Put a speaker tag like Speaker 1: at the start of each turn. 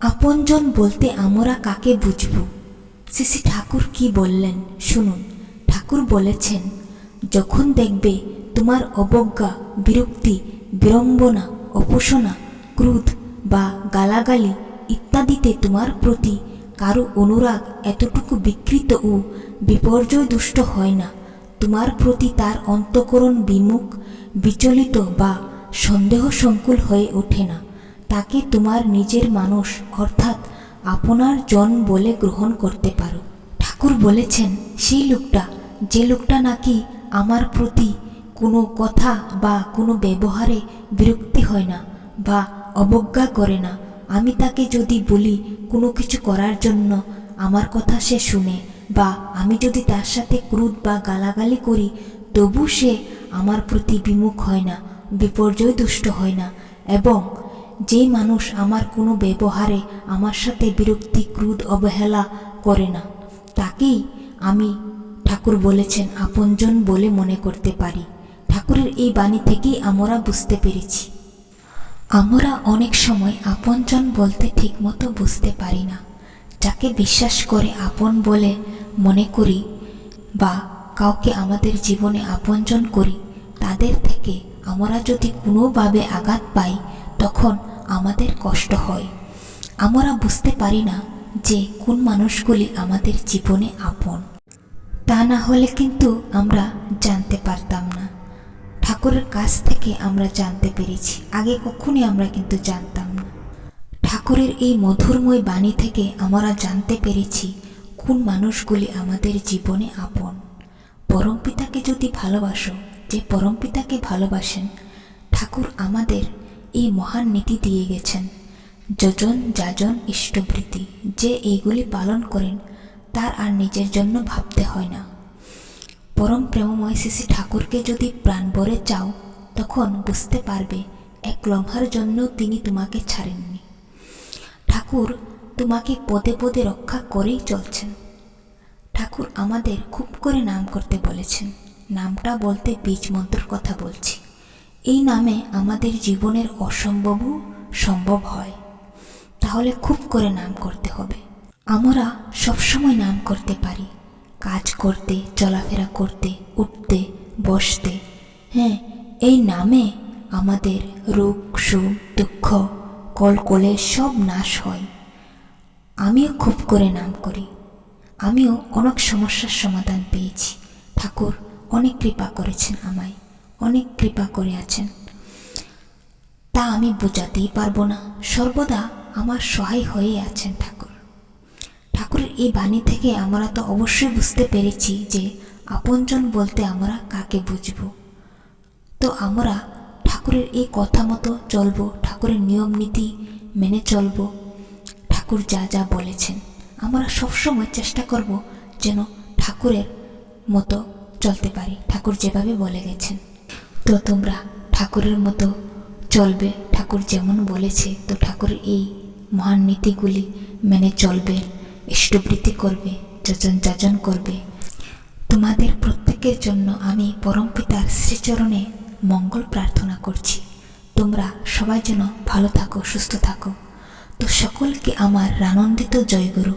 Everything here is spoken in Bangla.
Speaker 1: আপনজন বলতে আমরা কাকে বুঝব? শ্রী শ্রী ঠাকুর কি বললেন শুনুন। ঠাকুর বলেছেন, যখন দেখবে তোমার অবজ্ঞা, বিরক্তি, বিড়ম্বনা, অপোষণা, ক্রোধ বা গালাগালি ইত্যাদিতে তোমার প্রতি কারো অনুরাগ এতটুকু বিকৃত ও বিপর্যয় দুষ্ট হয় না, তোমার প্রতি তার অন্তঃকরণ বিমুখ, বিচলিত বা সন্দেহ সংকুল হয়ে ওঠে না, তাকে তোমার নিজের মানুষ অর্থাৎ আপনার জন বলে গ্রহণ করতে পারো। ঠাকুর বলেছেন, সেই লোকটা, যে লোকটা নাকি আমার প্রতি কোনো কথা বা কোনো ব্যবহারে বিরক্তি হয় না বা অবজ্ঞা করে না, আমি তাকে যদি বলি কোনো কিছু করার জন্য আমার কথা সে শুনে, বা আমি যদি তার সাথে ক্রোধ বা গালাগালি করি তবু সে আমার প্রতি বিমুখ হয় না, বিপর্যয় দুষ্ট হয় না, এবং যে মানুষ আমার কোনো ব্যবহারে আমার সাথে বিরক্তি, ক্রোধ, অবহেলা করে না, তাকেই আমি, ঠাকুর বলেছেন, আপনজন বলে মনে করতে পারি। ঠাকুরের এই বাণী থেকেই আমরা বুঝতে পেরেছি। আমরা অনেক সময় আপনজন বলতে ঠিকমতো বুঝতে পারি না। যাকে বিশ্বাস করে আপন বলে মনে করি বা কাউকে আমাদের জীবনে আপনজন করি, তাদের থেকে আমরা যদি কোনোভাবে আঘাত পাই তখন আমাদের কষ্ট হয়। আমরা বুঝতে পারি না যে কোন মানুষগুলি আমাদের জীবনে আপন। তা না হলে কিন্তু আমরা জানতে পারতাম না। ঠাকুরের কাছ থেকে আমরা জানতে পেরেছি, আগে কখনই আমরা কিন্তু জানতাম না। ঠাকুরের এই মধুরময় বাণী থেকে আমরা জানতে পেরেছি কোন মানুষগুলি আমাদের জীবনে আপন। পরমপিতাকে যদি ভালোবাসো, যে পরমপিতাকে ভালোবাসেন, ঠাকুর আমাদের এই মহান নীতি দিয়ে গেছেন, যজন যাজন ইষ্টবৃত্তি, যে এইগুলি পালন করেন তার আর নিজের জন্য ভাবতে হয় না। পরম প্রেমময় শ্রী ঠাকুরকে যদি প্রাণ ভরে চাও, তখন বুঝতে পারবে এক লম্হার জন্য তিনি তোমাকে ছাড়েননি। ঠাকুর তোমাকে পদে পদে রক্ষা করেই চলছেন। ঠাকুর আমাদের খুব করে নাম করতে বলেছেন। নামটা বলতে বীজ মন্ত্রর কথা বলছি। এই নামে আমাদের জীবনের অসম্ভবও সম্ভব হয়। তাহলে খুব করে নাম করতে হবে। আমরা সবসময় নাম করতে পারি, কাজ করতে, চলাফেরা করতে, উঠতে, বসতে। হ্যাঁ, এই নামে আমাদের রোগ, সুখ, দুঃখ, কলকলে সব নাশ হয়। আমিও খুব করে নাম করি। আমিও অনেক সমস্যার সমাধান পেয়েছি। ঠাকুর অনেক কৃপা করেছেন আমায়, অনেক কৃপা করে আছেন, তা আমি বোঝাতেই পারবো না। সর্বদা আমার সহায় হয়ে আছেন ঠাকুর। ঠাকুরের এই বাণী থেকে আমরা তো অবশ্যই বুঝতে পেরেছি যে আপনজন বলতে আমরা কাকে বুঝব। তো আমরা ঠাকুরের এই কথা মতো চলবো, ঠাকুরের নিয়ম নীতি মেনে চলবো। ঠাকুর যা যা বলেছেন আমরা সবসময় চেষ্টা করব যেন ঠাকুরের মতো চলতে পারি, ঠাকুর যেভাবে বলে গেছেন। তো তোমরা ঠাকুরের মতো চলবে, ঠাকুর যেমন বলেছে। তো ঠাকুরের এই মহান নীতিগুলি মেনে চলবে, ইষ্টবৃত্তি করবে, যজন যাজন করবে। তোমাদের প্রত্যেকের জন্য আমি পরমপিতার শ্রীচরণে মঙ্গল প্রার্থনা করছি। তোমরা সবাই যেন ভালো থাকো, সুস্থ থাকো। তো সকলকে আমার রানন্দিত জয়গুরু।